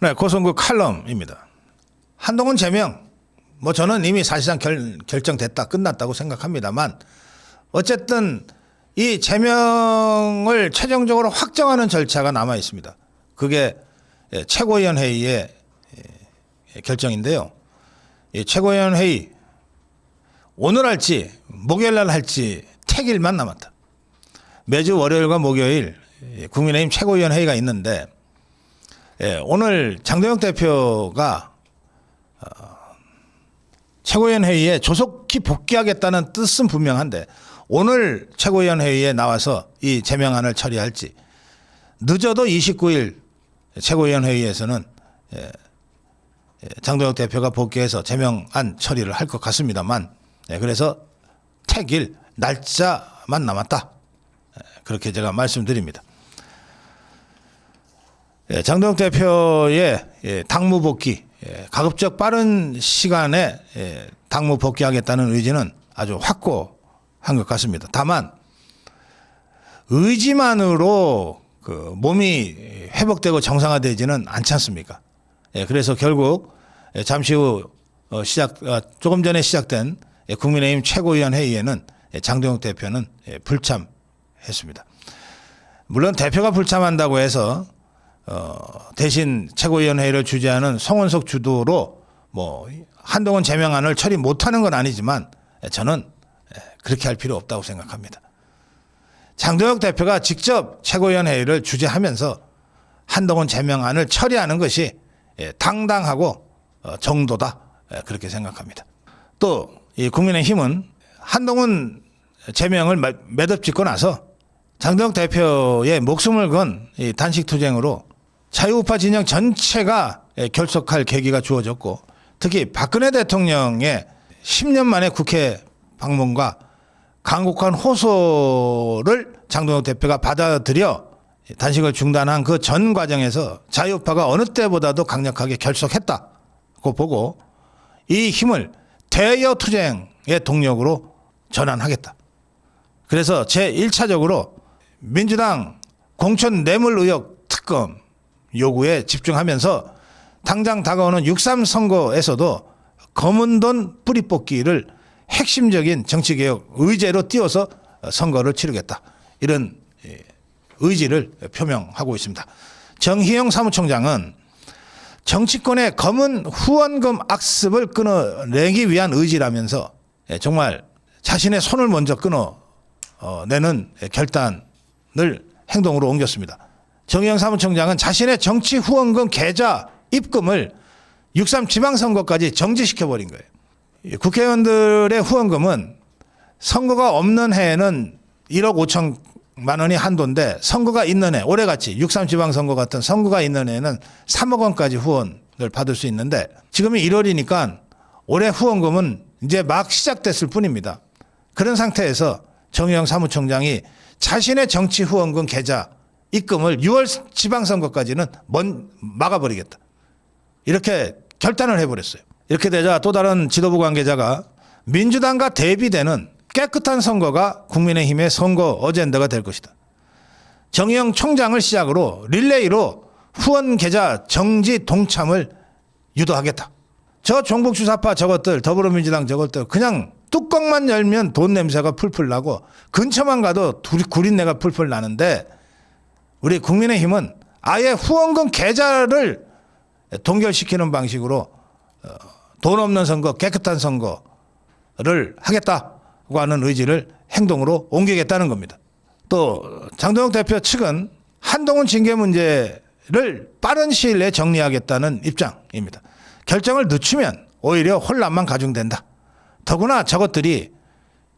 네, 고성구 칼럼입니다. 한동훈 제명, 저는 이미 사실상 결정됐다, 끝났다고 생각합니다만 어쨌든 이 제명을 최종적으로 확정하는 절차가 남아 있습니다. 그게 최고위원 회의의 결정인데요. 최고위원 회의 오늘 할지 목요일 날 할지 택일만 남았다. 매주 월요일과 목요일 국민의힘 최고위원 회의가 있는데 오늘 장동혁 대표가 최고위원 회의에 조속히 복귀하겠다는 뜻은 분명한데 오늘 최고위원 회의에 나와서 이 제명안을 처리할지 늦어도 29일 최고위원 회의에서는 장동혁 대표가 복귀해서 제명안 처리를 할 것 같습니다만 그래서 택일 날짜만 남았다. 그렇게 제가 말씀드립니다. 장동혁 대표의 당무 복귀, 가급적 빠른 시간에 당무 복귀하겠다는 의지는 아주 확고한 것 같습니다. 다만 의지만으로 그 몸이 회복되고 정상화되지는 않지 않습니까? 그래서 결국 잠시 후 조금 전에 시작된 국민의힘 최고위원 회의에는 장동혁 대표는 불참했습니다. 물론 대표가 불참한다고 해서 대신 최고위원 회의를 주재하는 송원석 주도로 한동훈 제명안을 처리 못하는 건 아니지만 저는 그렇게 할 필요 없다고 생각합니다. 장동혁 대표가 직접 최고위원 회의를 주재하면서 한동훈 제명안을 처리하는 것이 당당하고 정도다, 그렇게 생각합니다. 또 이 국민의힘은 한동훈 제명을 매듭짓고 나서 장동혁 대표의 목숨을 건 이 단식투쟁으로 자유우파 진영 전체가 결속할 계기가 주어졌고 특히 박근혜 대통령의 10년 만에 국회 방문과 강곡한 호소를 장동혁 대표가 받아들여 단식을 중단한 그 전 과정에서 자유우파가 어느 때보다도 강력하게 결속했다고 보고 이 힘을 대여 투쟁의 동력으로 전환하겠다. 그래서 제1차적으로 민주당 공천 뇌물 의혹 특검 요구에 집중하면서 당장 다가오는 6.3 선거에서도 검은 돈 뿌리 뽑기를 핵심적인 정치개혁 의제로 띄워서 선거를 치르겠다. 이런 의지를 표명하고 있습니다. 정희영 사무총장은 정치권의 검은 후원금 악습을 끊어내기 위한 의지라면서 정말 자신의 손을 먼저 끊어내는 결단을 행동으로 옮겼습니다. 정희영 사무총장은 자신의 정치 후원금 계좌 입금을 6.3 지방선거까지 정지시켜버린 거예요. 국회의원들의 후원금은 선거가 없는 해에는 1억 5천만 원이 한도인데 선거가 있는 해, 올해같이 6.3 지방선거 같은 선거가 있는 해에는 3억 원까지 후원을 받을 수 있는데 지금이 1월이니까 올해 후원금은 이제 막 시작됐을 뿐입니다. 그런 상태에서 정의영 사무총장이 자신의 정치 후원금 계좌 입금을 6월 지방선거까지는 막아버리겠다. 이렇게 결단을 해버렸어요. 이렇게 되자 또 다른 지도부 관계자가 민주당과 대비되는 깨끗한 선거가 국민의힘의 선거 어젠다가 될 것이다. 정의영 총장을 시작으로 릴레이로 후원 계좌 정지 동참을 유도하겠다. 저 종북주사파 저것들, 더불어민주당 저것들 그냥 뚜껑만 열면 돈 냄새가 풀풀 나고 근처만 가도 구린내가 풀풀 나는데 우리 국민의힘은 아예 후원금 계좌를 동결시키는 방식으로 돈 없는 선거, 깨끗한 선거를 하겠다고 하는 의지를 행동으로 옮기겠다는 겁니다. 또 장동혁 대표 측은 한동훈 징계 문제를 빠른 시일 내에 정리하겠다는 입장입니다. 결정을 늦추면 오히려 혼란만 가중된다. 더구나 저것들이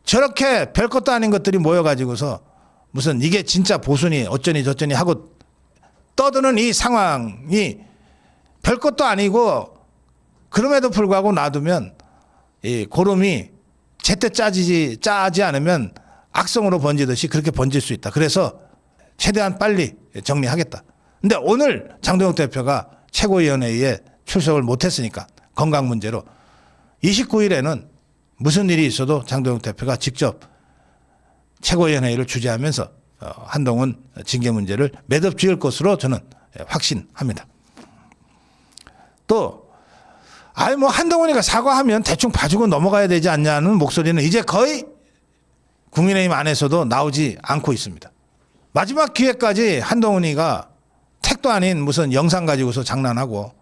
저렇게 별것도 아닌 것들이 모여가지고서 무슨 이게 진짜 보수니 어쩌니 저쩌니 하고 떠드는 이 상황이 별것도 아니고 그럼에도 불구하고 놔두면 이 고름이 제때 짜지 않으면 악성으로 번지듯이 그렇게 번질 수 있다. 그래서 최대한 빨리 정리하겠다. 근데 오늘 장동혁 대표가 최고위원회의에 출석을 못했으니까 건강 문제로 29일에는 무슨 일이 있어도 장동혁 대표가 직접 최고위원회의를 주재하면서 한동훈 징계 문제를 매듭 지을 것으로 저는 확신합니다. 또 아이 뭐 한동훈이가 사과하면 대충 봐주고 넘어가야 되지 않냐는 목소리는 이제 거의 국민의힘 안에서도 나오지 않고 있습니다. 마지막 기회까지 한동훈이가 택도 아닌 무슨 영상 가지고서 장난하고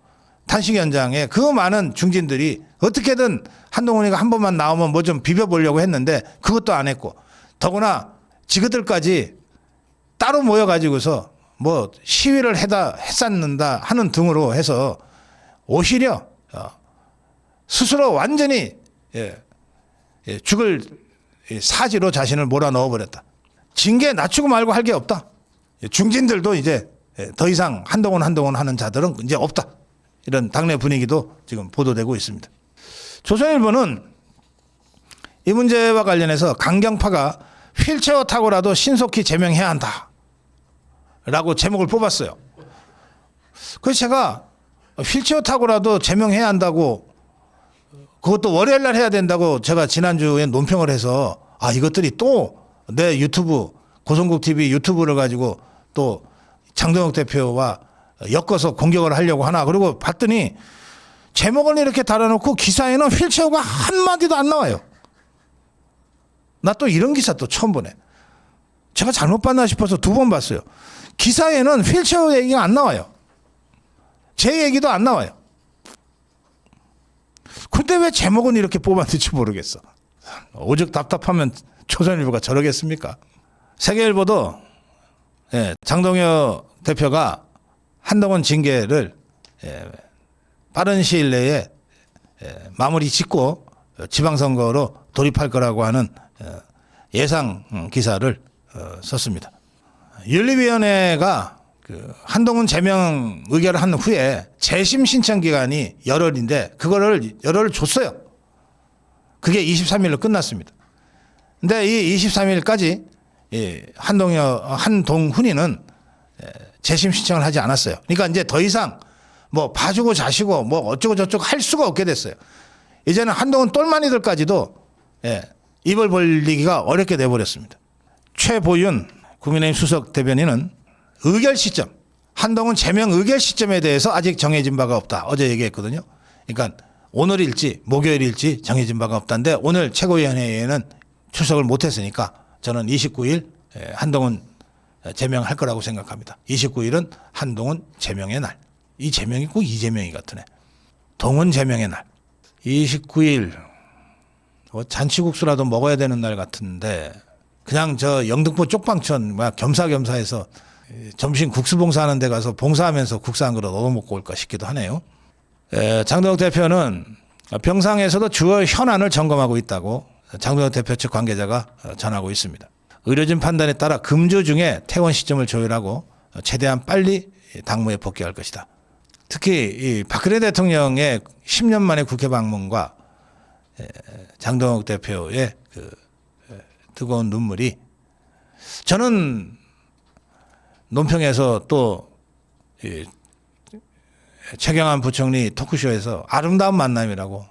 탄식 현장에 그 많은 중진들이 어떻게든 한동훈이가 한 번만 나오면 뭐 좀 비벼보려고 했는데 그것도 안 했고, 더구나 지그들까지 따로 모여가지고서 뭐 시위를 했었는다 하는 등으로 해서 오히려 스스로 완전히 죽을 사지로 자신을 몰아넣어 버렸다. 징계 낮추고 말고 할 게 없다. 중진들도 이제 더 이상 한동훈 하는 자들은 이제 없다. 이런 당내 분위기도 지금 보도되고 있습니다. 조선일보는 이 문제와 관련해서 강경파가 휠체어 타고라도 신속히 제명해야 한다 라고 제목을 뽑았어요. 그래서 제가 휠체어 타고라도 제명해야 한다고, 그것도 월요일 날 해야 된다고 제가 지난주에 논평을 해서 이것들이 또 내 유튜브 고성국 TV 유튜브를 가지고 또 장동혁 대표와 엮어서 공격을 하려고 하나, 그리고 봤더니 제목을 이렇게 달아놓고 기사에는 휠체어가 한마디도 안 나와요. 나 또 이런 기사 또 처음 보네. 제가 잘못 봤나 싶어서 2번 봤어요. 기사에는 휠체어 얘기가 안 나와요. 제 얘기도 안 나와요. 근데 왜 제목은 이렇게 뽑았는지 모르겠어. 오죽 답답하면 조선일보가 저러겠습니까? 세계일보도 장동혁 대표가 한동훈 징계를 빠른 시일 내에 마무리 짓고 지방선거로 돌입할 거라고 하는 예상 기사를 썼습니다. 윤리위원회가 그 한동훈 제명 의결을 한 후에 재심 신청 기간이 열흘인데 그거를 열흘을 줬어요. 그게 23일로 끝났습니다. 근데 이 23일까지 한동훈이는 재심 신청을 하지 않았어요. 그러니까 이제 더 이상 뭐 봐주고 자시고 뭐 어쩌고 저쩌고 할 수가 없게 됐어요. 이제는 한동훈 똘마니들까지도 입을 벌리기가 어렵게 돼버렸습니다. 최보윤 국민의힘 수석 대변인은 의결 시점, 한동훈 제명 의결 시점에 대해서 아직 정해진 바가 없다. 어제 얘기했거든요. 그러니까 오늘일지 목요일일지 정해진 바가 없다는데 오늘 최고위원회에는 출석을 못했으니까 저는 29일 한동훈 제명할 거라고 생각합니다. 29일은 한동훈 제명의 날. 이 제명이 꼭 이재명이 같으네. 동훈 제명의 날. 29일 잔치국수라도 먹어야 되는 날 같은데 그냥 저 영등포 쪽방촌 겸사겸사해서 점심 국수 봉사하는 데 가서 봉사하면서 국수 한 그릇 얻어먹고 올까 싶기도 하네요. 장동혁 대표는 병상에서도 주요 현안을 점검하고 있다고 장동혁 대표 측 관계자가 전하고 있습니다. 의료진 판단에 따라 금주 중에 퇴원 시점을 조율하고 최대한 빨리 당무에 복귀할 것이다. 특히 이 박근혜 대통령의 10년 만에 국회 방문과 장동혁 대표의 그 뜨거운 눈물이 저는 논평에서 또 최경환 부총리 토크쇼에서 아름다운 만남이라고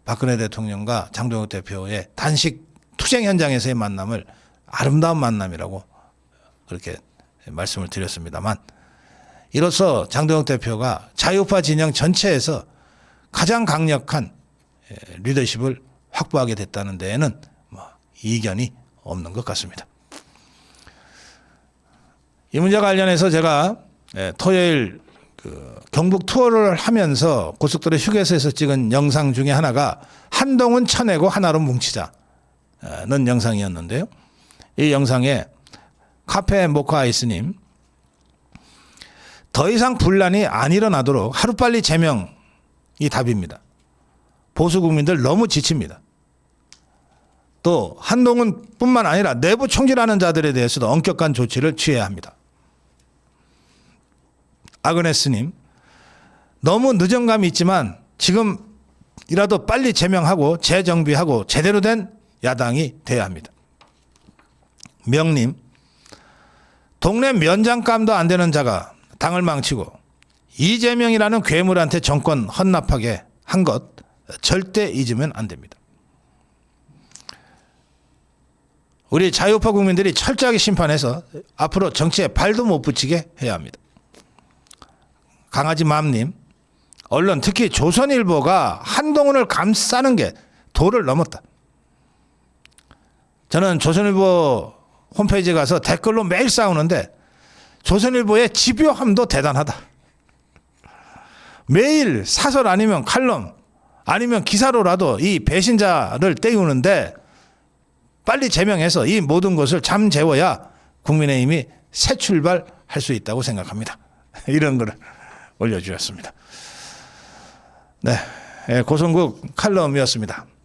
박근혜 대통령과 장동혁 대표의 단식 투쟁 현장에서의 만남을 아름다운 만남이라고 그렇게 말씀을 드렸습니다만 이로써 장동혁 대표가 자유파 진영 전체에서 가장 강력한 리더십을 확보하게 됐다는 데에는 이견이 없는 것 같습니다. 이 문제와 관련해서 제가 토요일 경북 투어를 하면서 고속도로 휴게소에서 찍은 영상 중에 하나가 한동훈 쳐내고 하나로 뭉치자는 영상이었는데요. 이 영상에 카페 모카 아이스님, 더 이상 분란이 안 일어나도록 하루빨리 제명이 답입니다. 보수 국민들 너무 지칩니다. 또 한동훈뿐만 아니라 내부 총질하는 자들에 대해서도 엄격한 조치를 취해야 합니다. 아그네스님, 너무 늦은 감이 있지만 지금이라도 빨리 제명하고 재정비하고 제대로 된 야당이 돼야 합니다. 명님, 동네 면장감도 안 되는 자가 당을 망치고 이재명이라는 괴물한테 정권 헌납하게 한 것 절대 잊으면 안 됩니다. 우리 자유파 국민들이 철저하게 심판해서 앞으로 정치에 발도 못 붙이게 해야 합니다. 강아지 맘님, 언론 특히 조선일보가 한동훈을 감싸는 게 도를 넘었다. 저는 조선일보 홈페이지에 가서 댓글로 매일 싸우는데 조선일보의 집요함도 대단하다. 매일 사설 아니면 칼럼 아니면 기사로라도 이 배신자를 떼우는데 빨리 제명해서 이 모든 것을 잠재워야 국민의힘이 새 출발할 수 있다고 생각합니다. 이런 글을 올려주셨습니다. 네, 고성국 칼럼이었습니다.